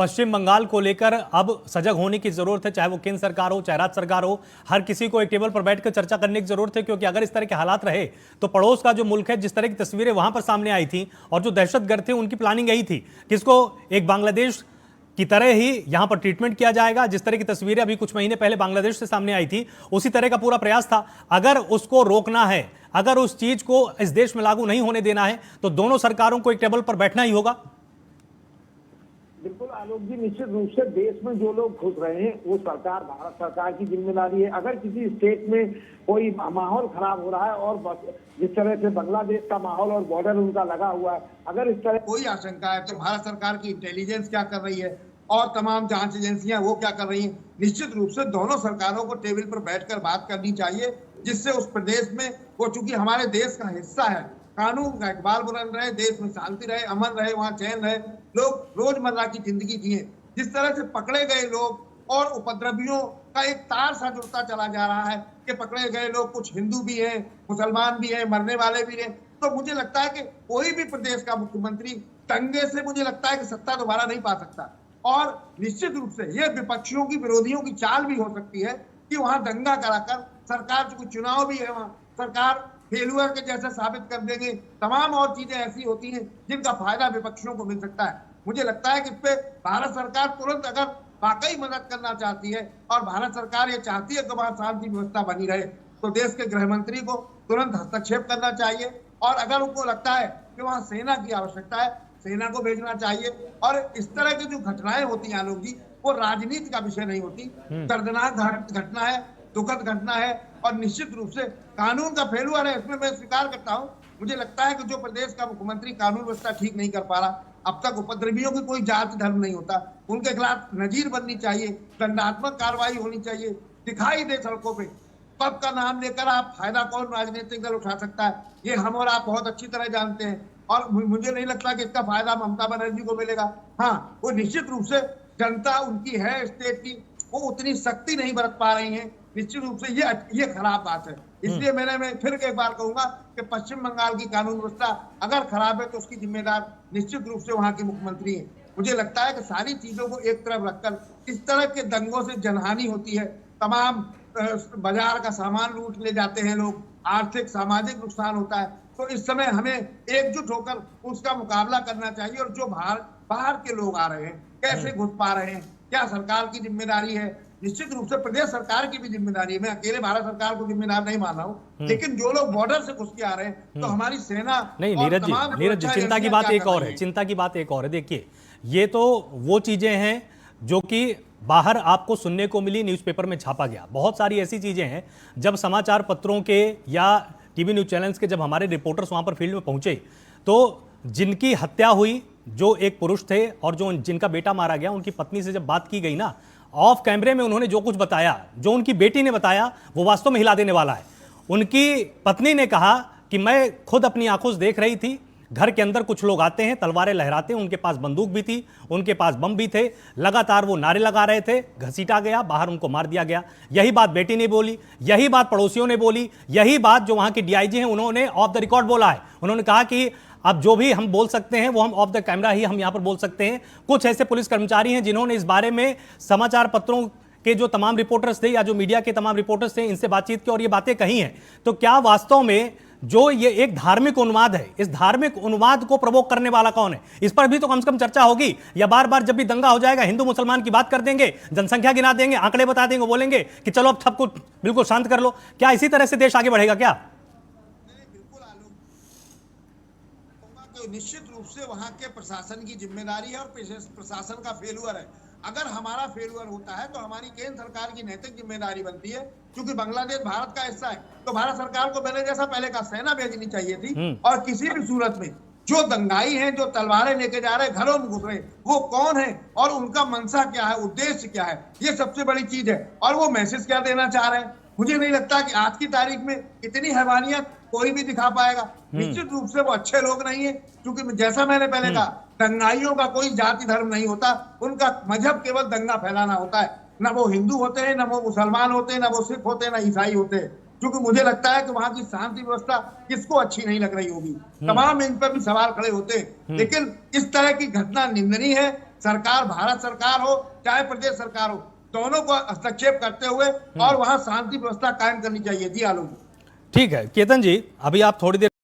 पश्चिम बंगाल को लेकर अब सजग होने की जरूरत है, चाहे वो केंद्र सरकार हो चाहे राज्य सरकार हो। हर किसी को एक टेबल पर बैठकर चर्चा करने की जरूरत है, क्योंकि अगर इस तरह के हालात रहे तो पड़ोस का जो मुल्क है, जिस तरह की तस्वीरें वहां पर सामने आई थी और जो दहशतगर्द थे उनकी प्लानिंग यही थी कि इसको एक बांग्लादेश की तरह ही यहां पर ट्रीटमेंट किया जाएगा। जिस तरह की तस्वीरें अभी कुछ महीने पहले बांग्लादेश से सामने आई थी, उसी तरह का पूरा प्रयास था। अगर उसको रोकना है, अगर उस चीज को इस देश में लागू नहीं होने देना है, तो दोनों सरकारों को एक टेबल पर बैठना ही होगा। बिल्कुल आलोक जी, निश्चित रूप से देश में जो लोग घुस रहे हैं वो सरकार, भारत सरकार की जिम्मेदारी है। अगर किसी स्टेट में कोई माहौल खराब हो रहा है और जिस तरह से बांग्लादेश का माहौल और बॉर्डर उनका लगा हुआ है, अगर इस तरह कोई आशंका है तो भारत सरकार की इंटेलिजेंस क्या कर रही है और तमाम जांच एजेंसियां वो क्या कर रही हैं। निश्चित रूप से दोनों सरकारों को टेबल पर बैठकर बात करनी चाहिए, जिससे उस प्रदेश में वो, चूंकि हमारे देश का हिस्सा है, कानून का इकबाल बुलंद रहे, देश में शांति रहे, अमन रहे, वहाँ चैन रहे, लोग रोजमर्रा की जिंदगी जिए। जिस तरह से पकड़े गए लोग और उपद्रवियों का एक तार सा जुड़ता चला जा रहा है कि पकड़े गए लोग कुछ हिंदू भी हैं, मुसलमान भी हैं, मरने वाले भी हैं, तो मुझे लगता है कि कोई भी प्रदेश का मुख्यमंत्री दंगे से मुझे लगता है कि सत्ता दोबारा नहीं पा सकता। और निश्चित रूप से ये विपक्षियों की, विरोधियों की चाल भी हो सकती है कि वहां दंगा कराकर सरकार, चूंकि चुनाव भी है, वहां सरकार फेलुअर के जैसे साबित कर देंगे। तमाम और चीजें ऐसी होती हैं जिनका फायदा विपक्षियों को मिल सकता है। मुझे लगता है कि इस पे भारत सरकार तुरंत, अगर वाकई मदद करना चाहती है और भारत सरकार ये चाहती है कि वहां शांति व्यवस्था बनी रहे, तो देश के गृह मंत्री को तुरंत हस्तक्षेप करना चाहिए। और अगर उनको लगता है कि वहां सेना की आवश्यकता है, सेना को भेजना चाहिए। और इस तरह की जो घटनाएं होती हैं आलोक जी, वो राजनीति का विषय नहीं होती। दर्दनाक घटना है, दुखद घटना है, और निश्चित रूप से कानून का फेलुअर है, इसमें मैं स्वीकार करता हूं। मुझे लगता है कि जो प्रदेश का मुख्यमंत्री कानून व्यवस्था ठीक नहीं कर पा रहा, अब तक उपद्रवियों की कोई जाति धर्म नहीं होता, उनके खिलाफ नजीर बननी चाहिए, दंडात्मक कार्रवाई होनी चाहिए, दिखाई दे सड़कों पे। पद का नाम लेकर आप फायदा कौन राजनीतिक दल उठा सकता है, ये हम और आप बहुत अच्छी तरह जानते हैं। और मुझे नहीं लगता कि इसका फायदा ममता बनर्जी को मिलेगा। हाँ, वो निश्चित रूप से जनता उनकी है स्टेट की, वो उतनी सख्ती नहीं बरत पा रही है। निश्चित रूप से ये खराब बात है। इसलिए मैं फिर एक बार कहूंगा कि पश्चिम बंगाल की कानून व्यवस्था अगर खराब है तो उसकी जिम्मेदार निश्चित रूप से वहां के मुख्यमंत्री है। मुझे लगता है कि सारी चीजों को एक तरफ रखकर इस तरह के दंगों से जनहानि होती है, तमाम बाजार का सामान लूट ले जाते हैं लोग, आर्थिक सामाजिक नुकसान होता है, तो इस समय हमें एकजुट होकर उसका मुकाबला करना चाहिए। और जो बाहर के लोग आ रहे हैं, कैसे घुस पा रहे हैं, क्या सरकार की जिम्मेदारी है? निश्चित रूप से प्रदेश सरकार की भी जिम्मेदारी है। मैं अकेले भारत सरकार को जिम्मेदार नहीं मान रहा हूँ, लेकिन जो लोग बॉर्डर से घुस के आ रहे हैं, तो हमारी सेना नहीं, नीरज जी, चिंता की बात एक और है, चिंता की बात एक और है। देखिए, ये तो वो चीजें हैं जो कि बाहर आपको सुनने को मिली, न्यूज़पेपर में छापा गया। बहुत सारी ऐसी चीजें हैं जब समाचार पत्रों के या टीवी न्यूज चैनल्स के जब हमारे रिपोर्टर्स वहां पर फील्ड में पहुंचे, तो जिनकी हत्या हुई, जो एक पुरुष थे और जो जिनका बेटा मारा गया, उनकी पत्नी से जब बात की गई ना, ऑफ कैमरे में उन्होंने जो कुछ बताया, जो उनकी बेटी ने बताया, वो वास्तव में हिला देने वाला है। उनकी पत्नी ने कहा कि मैं खुद अपनी आंखों से देख रही थी, घर के अंदर कुछ लोग आते हैं, तलवारें लहराते हैं, उनके पास बंदूक भी थी, उनके पास बम भी थे, लगातार वो नारे लगा रहे थे, घसीटा गया, बाहर उनको मार दिया गया। यही बात बेटी ने बोली, यही बात पड़ोसियों ने बोली, यही बात जो वहां के डीआईजी हैं उन्होंने ऑफ द रिकॉर्ड बोला है। उन्होंने कहा कि अब जो भी हम बोल सकते हैं वो हम ऑफ द कैमरा ही हम यहां पर बोल सकते हैं। कुछ ऐसे पुलिस कर्मचारी हैं जिन्होंने इस बारे में समाचार पत्रों के जो तमाम रिपोर्टर्स थे या जो मीडिया के तमाम रिपोर्टर्स थे, इनसे बातचीत की और ये बातें कही हैं। तो क्या वास्तव में जो ये एक धार्मिक उन्माद है, इस धार्मिक उन्माद को प्रवोक करने वाला कौन है? इस पर भी तो कम से कम चर्चा होगी। या बार बार जब भी दंगा हो जाएगा हिंदू मुसलमान की बात कर देंगे, जनसंख्या गिना देंगे, आंकड़े बता देंगे, बोलेंगे कि चलो अब सब कुछ बिल्कुल शांत कर लो। क्या इसी तरह से देश आगे बढ़ेगा क्या? निश्चित रूप से वहां के प्रशासन की जिम्मेदारी है और प्रशासन का फेलुअर है। अगर हमारा फेलुअर होता है तो हमारी केंद्र सरकार की नैतिक जिम्मेदारी बनती है, क्योंकि बांग्लादेश भारत का हिस्सा है, तो भारत सरकार को पहले जैसा पहले का सेना भेजनी चाहिए थी। और किसी भी सूरत में जो दंगाई हैं, जो तलवारें लेके जा रहे, घरों में घुस रहे, वो कौन है और उनका मंशा क्या है, उद्देश्य क्या है, ये सबसे बड़ी चीज है। और वो मैसेज क्या देना चाह रहे हैं, मुझे नहीं लगता कि आज की तारीख में इतनी हैवानियत कोई भी दिखा पाएगा। निश्चित रूप से वो अच्छे लोग नहीं है, क्योंकि जैसा मैंने पहले कहा, दंगाइयों का कोई जाति धर्म नहीं होता, उनका मजहब केवल दंगा फैलाना होता है। न वो हिंदू होते हैं, न वो मुसलमान होते हैं, न वो सिख होते हैं, न ईसाई होते हैं। क्योंकि मुझे लगता है कि वहां की शांति व्यवस्था किसको अच्छी नहीं लग रही होगी, तमाम इन पर भी सवाल खड़े होते हैं। लेकिन इस तरह की घटना निंदनीय है, सरकार भारत सरकार हो चाहे प्रदेश सरकार हो, दोनों को हस्तक्षेप करते हुए और वहां शांति व्यवस्था कायम करनी चाहिए। जी आलोक, ठीक है केतन जी, अभी आप थोड़ी देर